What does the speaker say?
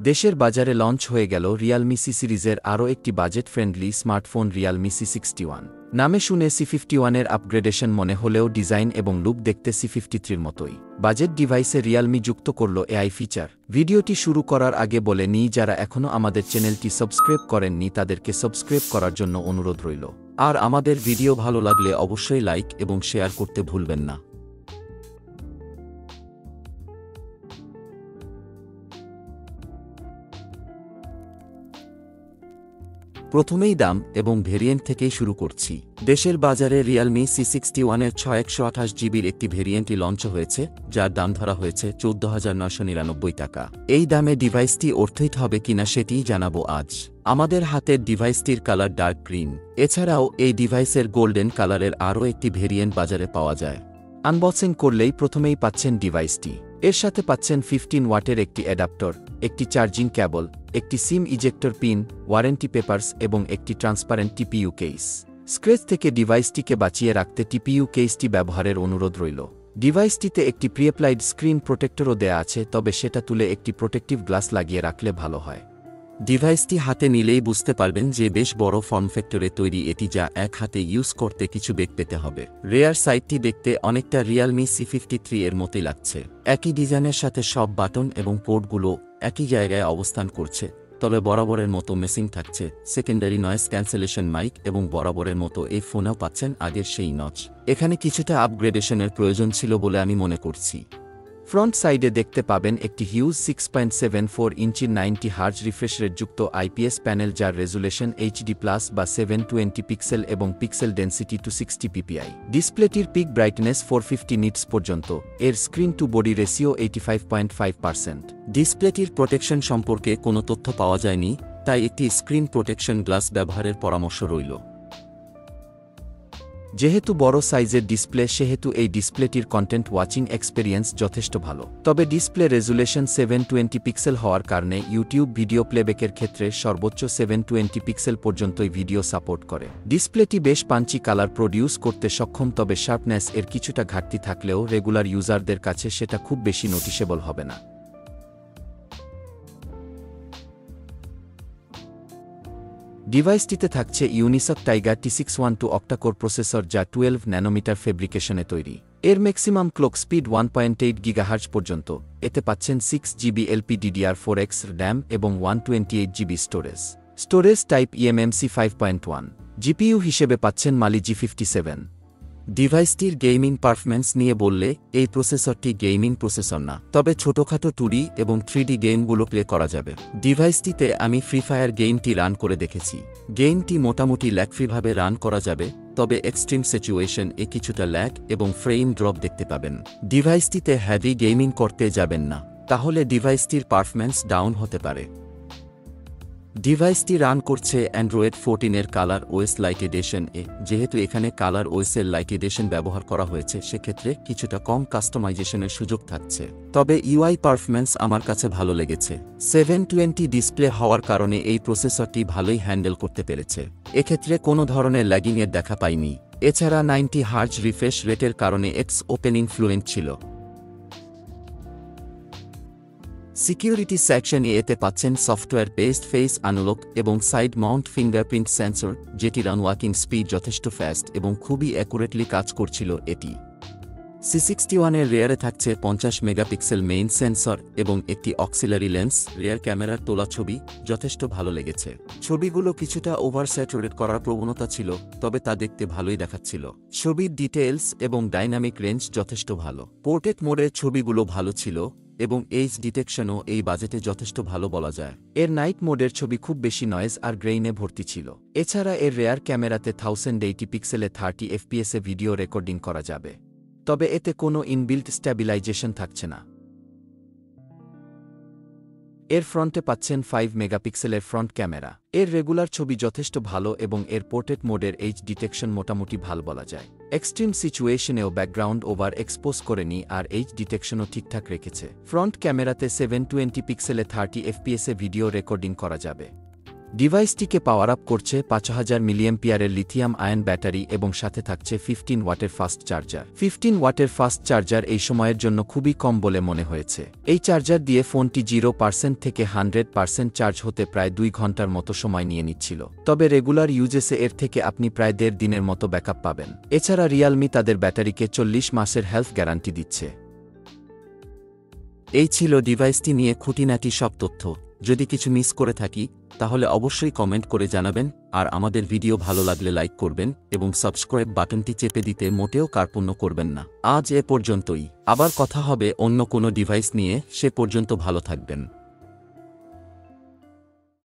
দেশের বাজারে লঞ্চ হয়ে গেল রিয়ালমি সি সিরিজের আরও একটি বাজেট ফ্রেন্ডলি স্মার্টফোন রিয়ালমি সি61। নামে শুনে সি51-এর আপগ্রেডেশন মনে হলেও ডিজাইন এবং লুক দেখতে সি53-র মতোই। বাজেট ডিভাইসে রিয়ালমি যুক্ত করল এআই ফিচার। ভিডিওটি শুরু করার আগে বলে নিই, যারা এখনও আমাদের চ্যানেলটি সাবস্ক্রাইব করেননি তাদেরকে সাবস্ক্রাইব করার জন্য অনুরোধ রইল। আর আমাদের ভিডিও ভালো লাগলে অবশ্যই লাইক এবং শেয়ার করতে ভুলবেন না। প্রথমেই দাম এবং ভেরিয়েন্ট থেকেই শুরু করছি। দেশের বাজারে রিয়ালমি সি61-এর 128 জিবির একটি ভেরিয়েন্টই লঞ্চ হয়েছে, যার দাম ধরা হয়েছে 14,999 টাকা। এই দামে ডিভাইসটি অর্থিত হবে কিনা সেটিই জানাবো আজ। আমাদের হাতের ডিভাইসটির কালার ডার্ক গ্রিন। এছাড়াও এই ডিভাইসের গোল্ডেন কালারের আরও একটি ভেরিয়েন্ট বাজারে পাওয়া যায়। আনবক্সিং করলেই প্রথমেই পাচ্ছেন ডিভাইসটি। এর সাথে পাচ্ছেন 15 ওয়াটের একটি অ্যাডাপ্টার, একটি চার্জিং কেবল, একটি সিম ইজেক্টর পিন, ওয়ারেন্টি পেপারস এবং একটি ট্রান্সপারেন্ট টিপিইউ কেস। স্ক্র্যাচ থেকে ডিভাইসটিকে বাঁচিয়ে রাখতে টিপিইউ কেসটি ব্যবহারের অনুরোধ রইল। ডিভাইসটিতে একটি প্রিঅ্যাপ্লাইড স্ক্রিন প্রোটেক্টরও দেয়া আছে, তবে সেটা তুলে একটি প্রোটেক্টিভ গ্লাস লাগিয়ে রাখলে ভালো হয়। ডিভাইসটি হাতে নিলেই বুঝতে পারবেন যে বেশ বড় ফর্ম ফ্যাক্টরে তৈরি এটি, যা এক হাতে ইউজ করতে কিছু বেগ পেতে হবে। রেয়ার সাইডটি দেখতে অনেকটা রিয়ালমি সি53 এর মতোই লাগছে। একই ডিজাইনের সাথে সব বাটন এবং পোর্টগুলো একই জায়গায় অবস্থান করছে, তবে বরাবরের মতো মেসিং থাকছে সেকেন্ডারি নয়েজ ক্যান্সেলেশন মাইক এবং বরাবরের মতো এই ফোনেও পাচ্ছেন আগের সেই নচ। এখানে কিছুটা আপগ্রেডেশনের প্রয়োজন ছিল বলে আমি মনে করছি। ফ্রন্ট সাইডে দেখতে পাবেন একটি হিউজ 6.74 ইঞ্চির 90 হার্জ রিফ্রেশ রেট যুক্ত আইপিএস প্যানেল, যার রেজুলেশন এইচডি প্লাস বা 720 পিক্সেল এবং পিক্সেল ডেন্সিটি 260 পিপিআই। ডিসপ্লেটির পিক ব্রাইটনেস 450 নিটস পর্যন্ত। এর স্ক্রিন টু বডি রেশিও 85.5%। ডিসপ্লেটির প্রোটেকশন সম্পর্কে কোনো তথ্য পাওয়া যায়নি, তাই একটি স্ক্রিন প্রোটেকশন গ্লাস ব্যবহারের পরামর্শ রইল। যেহেতু বড় সাইজের ডিসপ্লে, সেহেতু এই ডিসপ্লেটির কন্টেন্ট ওয়াচিং এক্সপেরিয়েন্স যথেষ্ট ভালো। তবে ডিসপ্লে রেজুলেশন 720 পিক্সেল হওয়ার কারণে ইউটিউব ভিডিও প্লেব্যাকের ক্ষেত্রে সর্বোচ্চ 720 পিক্সেল পর্যন্তই ভিডিও সাপোর্ট করে। ডিসপ্লেটি বেশ পাঞ্চি কালার প্রডিউস করতে সক্ষম, তবে শার্পনেস এর কিছুটা ঘাটতি থাকলেও রেগুলার ইউজারদের কাছে সেটা খুব বেশি নোটিশেবল হবে না। ডিভাইসটিতে থাকছে Unisoc tiger T612 octa-core processor, যা 12 ন্যানোমিটার ফেব্রিকেশনে তৈরি। এর ম্যাক্সিমাম ক্লক স্পিড 1.8 গিগাহার্জ পর্যন্ত। এতে পাচ্ছেন 6 জিবি LPDDR4X র্যাম এবং 128 GB storage type eMMC 5.1। GPU হিসেবে পাচ্ছেন মালি G57। ডিভাইসটির গেমিং পারফরম্যান্স নিয়ে বললে, এই প্রসেসরটি গেমিং প্রসেসর না, তবে ছোটখাটো 2D এবং 3D গেমগুলো প্লে করা যাবে। ডিভাইসটিতে আমি ফ্রি ফায়ার গেমটি রান করে দেখেছি। গেমটি মোটামুটি ল্যাগফ্রিভাবে রান করা যাবে, তবে এক্সট্রিম সিচুয়েশন এ কিছুটা ল্যাগ এবং ফ্রেম ড্রপ দেখতে পাবেন। ডিভাইসটিতে হেভি গেমিং করতে যাবেন না, তাহলে ডিভাইসটির পারফরম্যান্স ডাউন হতে পারে। ডিভাইসটি রান করছে অ্যান্ড্রয়েড 14-এর কালার ওএস লাইট এডিশন এ। যেহেতু এখানে কালার ওএসের লাইট এডিশন ব্যবহার করা হয়েছে, সেক্ষেত্রে কিছুটা কম কাস্টমাইজেশনের সুযোগ থাকছে, তবে ইউআই পারফরম্যান্স আমার কাছে ভালো লেগেছে। 720 ডিসপ্লে হওয়ার কারণে এই প্রসেসরটি ভালোই হ্যান্ডেল করতে পেরেছে। এক্ষেত্রে কোনো ধরনের ল্যাগিংয়ের দেখা পাইনি। এছাড়া 90 হার্জ রিফ্রেশ রেটের কারণে এক্স ওপেনিং ফ্লুয়েন্ট ছিল। সিকিউরিটি সেকশনে এতে পাচ্ছেন সফটওয়্যার বেসড ফেস আনলক এবং সাইড মাউন্ট ফিঙ্গারপ্রিন্ট সেন্সর, যেটির আনওয়াকিং স্পিড যথেষ্ট ফাস্ট এবং খুবই অ্যাকুরেটলি কাজ করছিল। এটি সি61-এর রেয়ারে থাকছে 50 মেগাপিক্সেল মেইন সেন্সর এবং একটি অক্সিলারি লেন্স। রেয়ার ক্যামেরার তোলা ছবি যথেষ্ট ভালো লেগেছে। ছবিগুলো কিছুটা ওভারস্যাচুরেট করার প্রবণতা ছিল, তবে তা দেখতে ভালোই দেখাচ্ছিল। ছবির ডিটেইলস এবং ডাইনামিক রেঞ্জ যথেষ্ট ভালো। পোর্ট্রেট মোডের ছবিগুলো ভালো ছিল এবং এইচ ডিটেকশনও এই বাজেটে যথেষ্ট ভালো বলা যায়। এর নাইট মোডের ছবি খুব বেশি নয়েজ আর গ্রেইনে ভর্তি ছিল। এছাড়া এর রেয়ার ক্যামেরাতে 1080 পিক্সেলে 30 এফপিএসে ভিডিও রেকর্ডিং করা যাবে, তবে এতে কোনো ইনবিল্ট স্ট্যাবিলাইজেশন থাকছে না। এর ফ্রন্টে পাচ্ছেন 5 মেগাপিক্সেলের ফ্রন্ট ক্যামেরা। এর রেগুলার ছবি যথেষ্ট ভালো এবং এর পোর্ট্রেট মোডের এইচ ডিটেকশন মোটামুটি ভালো বলা যায়। এক্সট্রিম সিচুয়েশনেও ব্যাকগ্রাউন্ড ওভার এক্সপোজ করেনি আর এইচ ডিটেকশনও ঠিকঠাক রেখেছে। ফ্রন্ট ক্যামেরাতে 720 পিক্সেলে 30 এফপিএসে ভিডিও রেকর্ডিং করা যাবে। ডিভাইসটিকে পাওয়ার আপ করছে 5000 মিলিঅ্যাম্পিয়ারের লিথিয়াম আয়ন ব্যাটারি এবং সাথে থাকছে 15 ওয়াটের ফাস্ট চার্জার। 15 ওয়াটের ফাস্ট চার্জার এই সময়ের জন্য খুবই কম বলে মনে হয়েছে। এই চার্জার দিয়ে ফোনটি 0% থেকে 100% চার্জ হতে প্রায় 2 ঘন্টার মতো সময় নিয়ে নিচ্ছিল। তবে রেগুলার ইউজেসে এর থেকে আপনি প্রায় 1.5 দিনের মতো ব্যাকআপ পাবেন। এছাড়া রিয়ালমি তাদের ব্যাটারিকে 40 মাসের হেলথ গ্যারান্টি দিচ্ছে। এই ছিল ডিভাইসটি নিয়ে খুঁটিনাটি সব তথ্য। যদি কিছু মিস করে থাকি তাহলে অবশ্যই কমেন্ট করে জানাবেন, আর আমাদের ভিডিও ভালো লাগলে লাইক করবেন এবং সাবস্ক্রাইব বাটনটি চেপে দিতে মোটেও কার্পণ্য করবেন না। আজ এ পর্যন্তই, আবার কথা হবে অন্য কোনো ডিভাইস নিয়ে। সে পর্যন্ত ভালো থাকবেন।